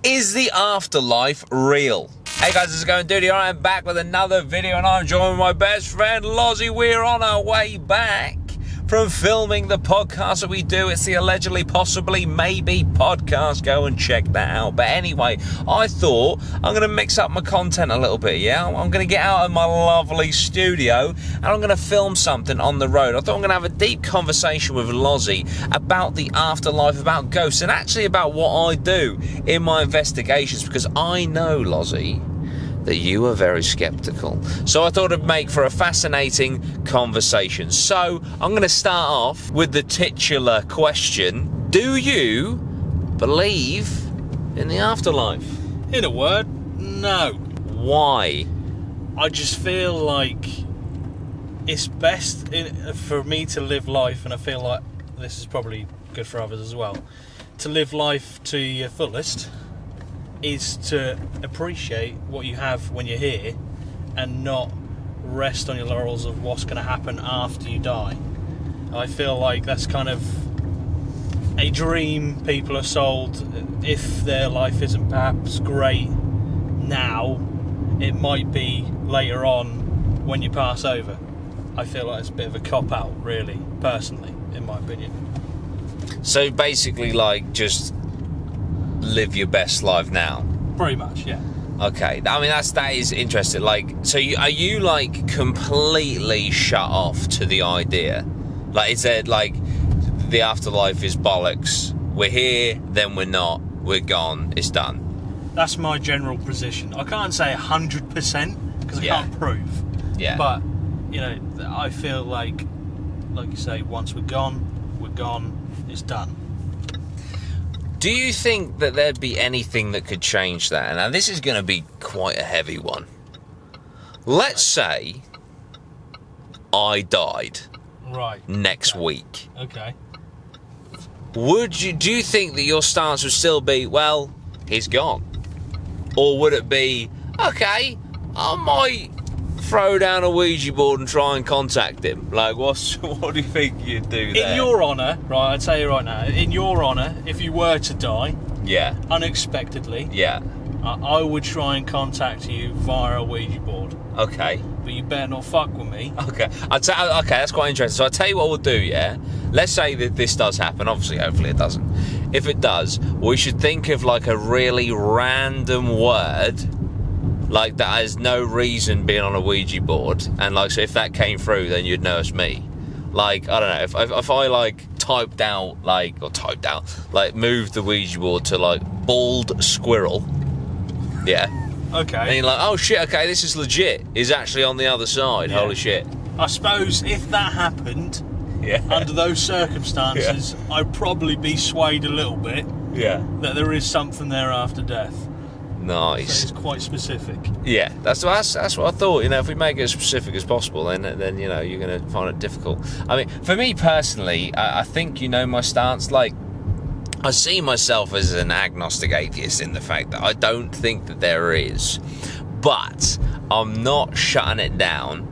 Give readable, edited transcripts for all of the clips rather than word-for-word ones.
Is the afterlife real? Hey guys, how's it going? Dudey, I'm back with another video and I'm joined with my best friend Lozzy. We're on our way back from filming the podcast that we do. It's the Allegedly, Possibly, Maybe podcast. Go and check that out. But anyway, I thought I'm going to mix up my content a little bit, yeah? I'm going to get out of my lovely studio and I'm going to film something on the road. I thought I'm going to have a deep conversation with Lozzy about the afterlife, about ghosts, and actually about what I do in my investigations, because I know, Lozzy, that you are very skeptical. So I thought it'd make for a fascinating conversation. So I'm going to start off with the titular question. Do you believe in the afterlife? In a word, no. Why? I just feel like it's best for me to live life, and I feel like this is probably good for others as well, to live life to your fullest is to appreciate what you have when you're here and not rest on your laurels of what's going to happen after you die. I feel like that's kind of a dream people are sold. If their life isn't perhaps great now, it might be later on when you pass over. I feel like it's a bit of a cop-out, really, personally, in my opinion. So basically, like, just live your best life now. Pretty much, yeah. Okay, I mean that is interesting. Like, so are you like completely shut off to the idea? Like, is there like the afterlife is bollocks? We're here, then we're not. We're gone. It's done. That's my general position. I can't say 100% because I can't prove. Yeah. But you know, I feel like you say, once we're gone. It's done. Do you think that there'd be anything that could change that? Now, this is going to be quite a heavy one. Let's say I died next week. Okay. Do you think that your stance would still be, well, he's gone? Or would it be, okay, I might throw down a Ouija board and try and contact him? Like, what do you think you'd do there? In your honour, right, I'd tell you right now, in your honour, if you were to die, unexpectedly, I would try and contact you via a Ouija board. Okay. But you better not fuck with me. Okay. Okay, that's quite interesting. So I'll tell you what we'll do, yeah? Let's say that this does happen. Obviously, hopefully it doesn't. If it does, we should think of like a really random word, like that has no reason being on a Ouija board, and like, so if that came through, then you'd know it's me. Like, I don't know, if I like moved the Ouija board to like bald squirrel, yeah. Okay. And you're like, oh shit, okay, this is legit. He's actually on the other side. Yeah. Holy shit. I suppose if that happened, under those circumstances, I'd probably be swayed a little bit. Yeah. That there is something there after death. Nice. So it's quite specific. Yeah, that's what I thought. You know, if we make it as specific as possible, then you know you're going to find it difficult. I mean, for me personally, I think you know my stance. Like, I see myself as an agnostic atheist in the fact that I don't think that there is, but I'm not shutting it down,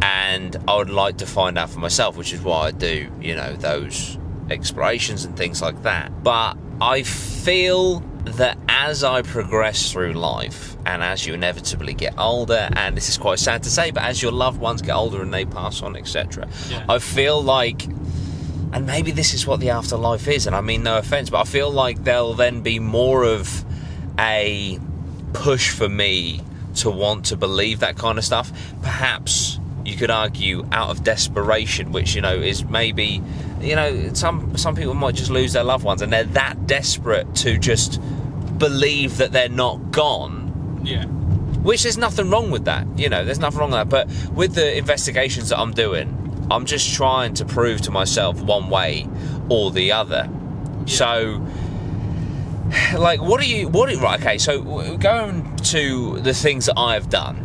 and I would like to find out for myself, which is why I do, you know, those explorations and things like that. But I feel that as I progress through life, and as you inevitably get older, and this is quite sad to say, but as your loved ones get older and they pass on, etc., I feel like, and maybe this is what the afterlife is, and I mean no offence, but I feel like there'll then be more of a push for me to want to believe that kind of stuff. Perhaps you could argue out of desperation, which, you know, is maybe, you know, some people might just lose their loved ones and they're that desperate to just believe that they're not gone. Yeah. Which, there's nothing wrong with that, you know, there's nothing wrong with that. But with the investigations that I'm doing, I'm just trying to prove to myself one way or the other. Yeah. So, like, right, okay, so going to the things that I've done,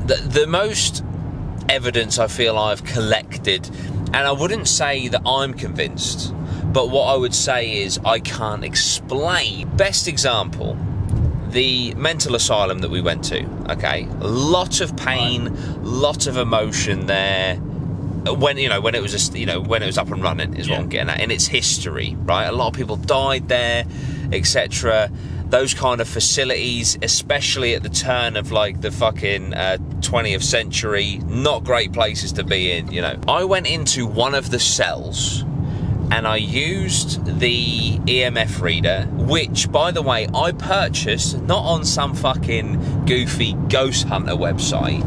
the most evidence I feel I've collected, and I wouldn't say that I'm convinced, but what I would say is I can't explain. Best example, the mental asylum that we went to, okay? A lot of pain, lot of emotion there. When it was just, when it was up and running is what I'm getting at. In its history, right? A lot of people died there, etc. those kind of facilities, especially at the turn of like the fucking 20th century, not great places to be in, you know. I went into one of the cells and I used the EMF reader, which, by the way, I purchased not on some fucking goofy ghost hunter website.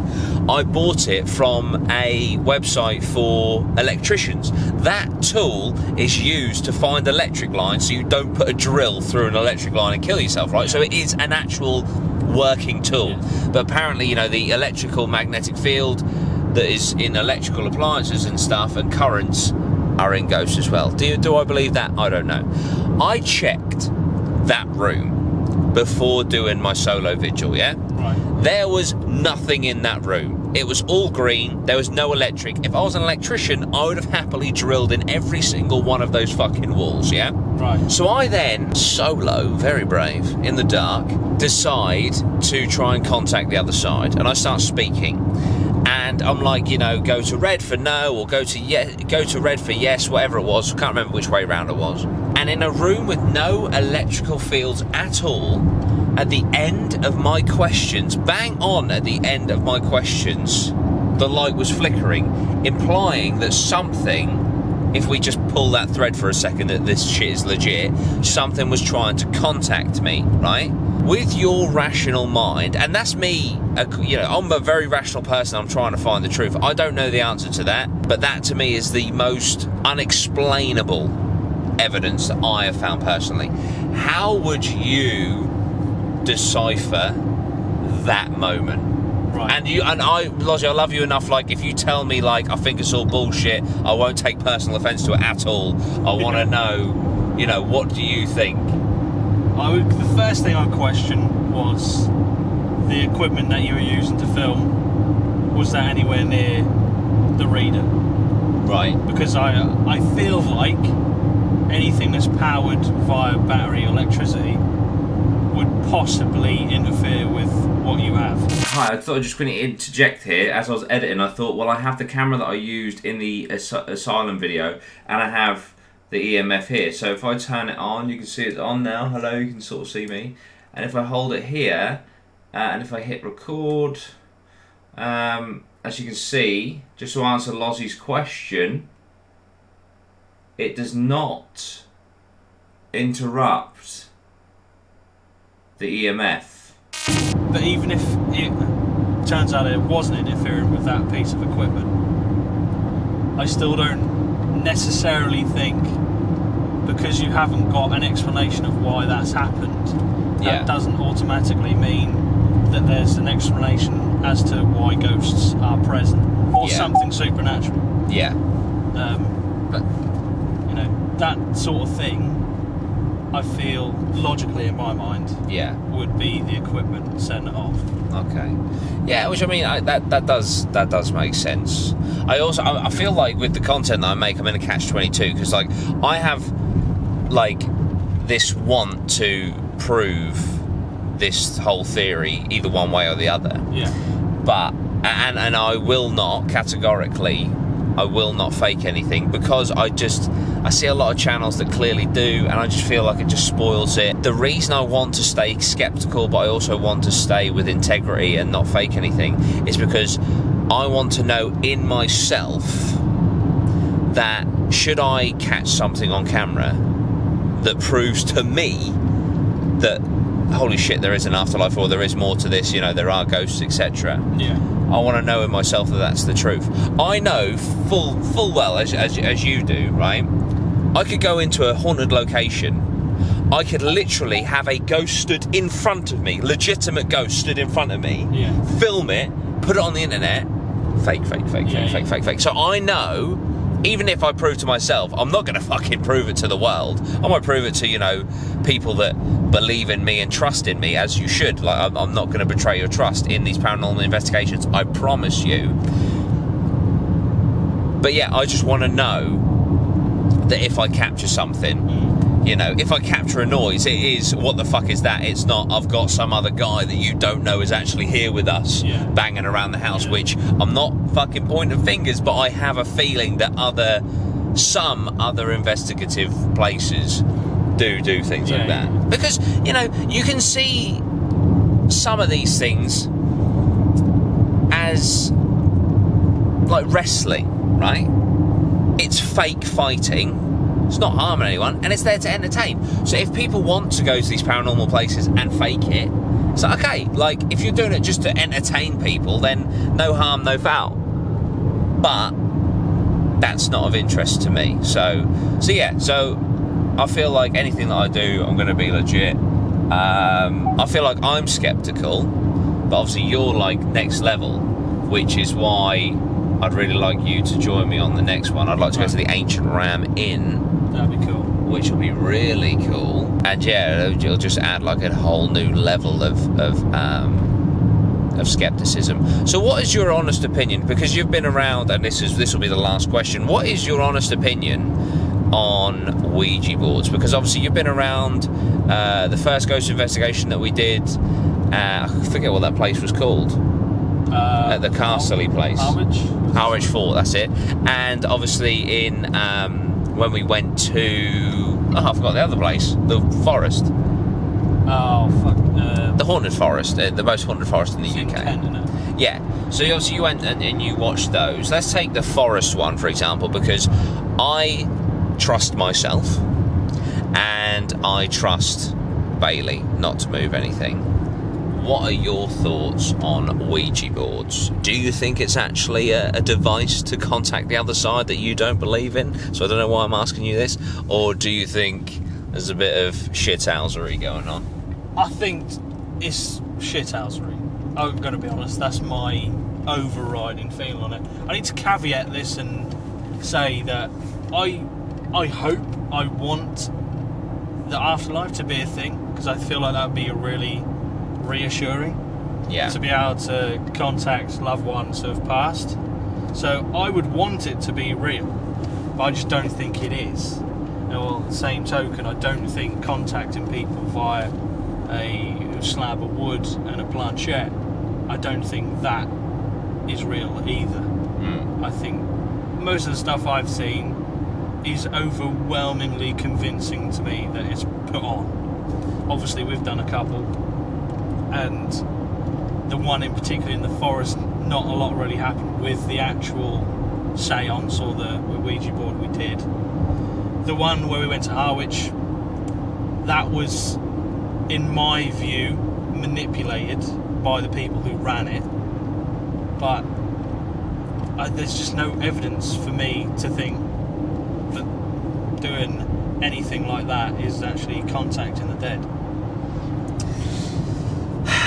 I bought it from a website for electricians. That tool is used to find electric lines so you don't put a drill through an electric line and kill yourself, right? So it is an actual working tool. But apparently, you know, the electrical magnetic field that is in electrical appliances and stuff and currents are in ghosts as well. Do I believe that? I don't know. I checked that room before doing my solo vigil, yeah? Right. There was nothing in that room. It was all green. There was no electric. If I was an electrician, I would have happily drilled in every single one of those fucking walls, yeah? Right. So I then, solo, very brave, in the dark, decide to try and contact the other side. And I start speaking. And I'm like, you know, go to red for no, or go to red for yes, whatever it was. I can't remember which way round it was. And in a room with no electrical fields at all, at the end of my questions, bang on at the end of my questions, the light was flickering, implying that something, if we just pull that thread for a second that this shit is legit, something was trying to contact me, right? With your rational mind, and that's me, you know, I'm a very rational person, I'm trying to find the truth. I don't know the answer to that, but that to me is the most unexplainable evidence that I have found personally. How would you decipher that moment? Right. And Lozzy, I love you enough, like, if you tell me, like, I think it's all bullshit, I won't take personal offence to it at all. I want to know, you know, what do you think? The first thing I questioned was the equipment that you were using to film. Was that anywhere near the reader? Right. Because I feel like anything that's powered via battery or electricity would possibly interfere with what you have. Hi, I thought I'd just quickly interject here. As I was editing, I thought, well, I have the camera that I used in the Asylum video, and I have the EMF here. So if I turn it on, you can see it's on now. Hello, you can sort of see me. And if I hold it here, and if I hit record, as you can see, just to answer Lozzy's question, it does not interrupt the EMF. But even if it turns out it wasn't interfering with that piece of equipment, I still don't necessarily think, because you haven't got an explanation of why that's happened, that doesn't automatically mean that there's an explanation as to why ghosts are present or something supernatural. Yeah. But you know, that sort of thing, I feel logically in my mind, would be the equipment setting it off. Okay. Yeah, which I mean, that does make sense. I feel like with the content that I make, I'm in a catch-22 because, like, I have like this want to prove this whole theory either one way or the other. Yeah. But and I will not categorically. I will not fake anything because I see a lot of channels that clearly do, and I just feel like it just spoils it. The reason I want to stay skeptical, but I also want to stay with integrity and not fake anything, is because I want to know in myself that should I catch something on camera that proves to me that holy shit, there is an afterlife, or there is more to this, you know, there are ghosts, etc. Yeah. I want to know in myself that that's the truth. I know full well, as you do, right? I could go into a haunted location. I could literally have a ghost stood in front of me, legitimate ghost stood in front of me, film it, put it on the internet, fake. So I know, even if I prove to myself, I'm not going to fucking prove it to the world. I might prove it to, you know, people that believe in me and trust in me, as you should. Like, I'm not going to betray your trust in these paranormal investigations, I promise you. But yeah, I just want to know that if I capture something, you know, if I capture a noise, it is, what the fuck is that? It's not, I've got some other guy that you don't know is actually here with us, banging around the house, which I'm not fucking pointing fingers, but I have a feeling that some other investigative places do things like that. Because, you know, you can see some of these things as like wrestling, right? It's fake fighting. It's not harming anyone, and it's there to entertain. So if people want to go to these paranormal places and fake it, it's like, okay, like, if you're doing it just to entertain people, then no harm, no foul. But that's not of interest to me. So I feel like anything that I do, I'm going to be legit. I feel like I'm skeptical, but obviously you're like next level, which is why I'd really like you to join me on the next one. I'd like to go to the Ancient Ram Inn. That'd be cool. Which will be really cool. And yeah, it'll just add like a whole new level of skepticism. So what is your honest opinion? Because you've been around, and this will be the last question. What is your honest opinion on Ouija boards? Because obviously you've been around the first ghost investigation that we did. I forget what that place was called. At the Castle place. Harwich Fort, that's it. And obviously in when we went to I forgot the other place, the forest. Oh fuck. The haunted forest, the most haunted forest in the UK. Kent, isn't it? Yeah. So obviously you went and you watched those. Let's take the forest one for example, because I trust myself and I trust Bailey not to move anything. What are your thoughts on Ouija boards? Do you think it's actually a device to contact the other side that you don't believe in? So I don't know why I'm asking you this. Or do you think there's a bit of shithousery going on? I think it's shithousery. I'm going to be honest, that's my overriding feeling on it. I need to caveat this and say that I hope, I want the afterlife to be a thing, because I feel like that would be a really reassuring, to be able to contact loved ones who have passed. So I would want it to be real, but I just don't think it is. Well, the same token, I don't think contacting people via a slab of wood and a planchette, I don't think that is real either. I think most of the stuff I've seen is overwhelmingly convincing to me that it's put on. Obviously we've done a couple, and the one in particular in the forest, not a lot really happened with the actual seance or the Ouija board we did. The one where we went to Harwich, that was, in my view, manipulated by the people who ran it, but there's just no evidence for me to think that doing anything like that is actually contacting the dead.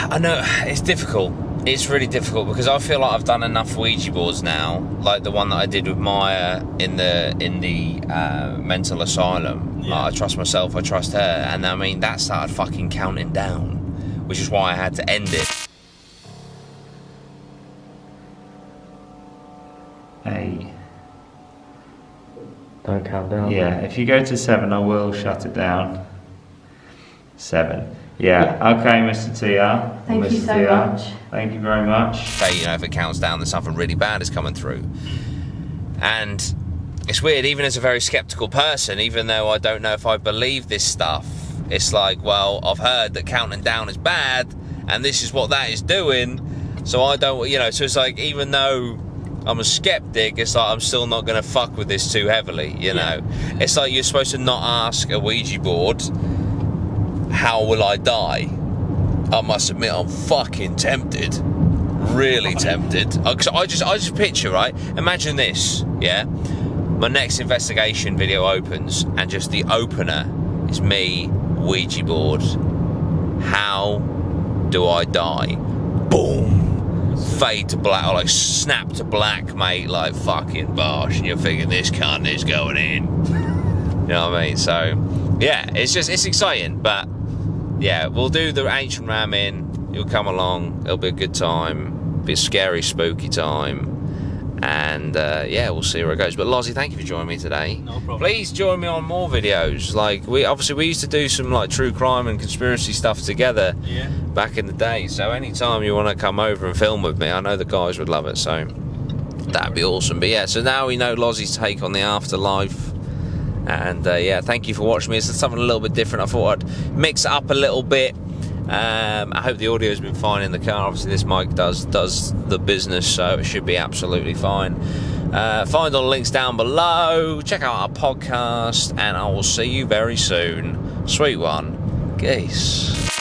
I know, it's difficult. It's really difficult because I feel like I've done enough Ouija boards now, like the one that I did with Maya in the mental asylum. Yeah. Like, I trust myself, I trust her, and I mean that started fucking counting down, which is why I had to end it. Eight. Don't count down. Yeah, if you go to 7, I will shut it down. 7. Yeah. Okay, Mr. TR. Thank you Mr. so TR. much. Thank you very much. Say, you know, if it counts down, then something really bad is coming through. And it's weird, even as a very skeptical person, even though I don't know if I believe this stuff, it's like, well, I've heard that counting down is bad, and this is what that is doing, so I don't, you know, so it's like, even though I'm a skeptic, it's like I'm still not going to fuck with this too heavily, you know. It's like you're supposed to not ask a Ouija board, how will I die? I must admit, I'm fucking tempted. Really tempted. I just picture, right? Imagine this, yeah? My next investigation video opens, and just the opener is me, Ouija board. How do I die? Boom. Fade to black, or like snap to black, mate, like fucking bosh. And you're thinking, this cunt is going in. You know what I mean? So, yeah, it's exciting, but yeah, we'll do the Ancient Ram Inn. You'll come along. It'll be a good time. Be a scary, spooky time. And yeah, we'll see where it goes. But Lozzie, thank you for joining me today. No problem. Please join me on more videos. Like we used to do some like true crime and conspiracy stuff together back in the day. So anytime you want to come over and film with me, I know the guys would love it. So that'd be awesome. But yeah, so now we know Lozzie's take on the afterlife. And yeah, thank you for watching me. It's something a little bit different. I thought I'd mix it up a little bit. I hope the audio has been fine in the car. Obviously this mic does the business, so it should be absolutely fine. Find all the links down below. Check out our podcast, and I will see you very soon. Sweet one. Geese.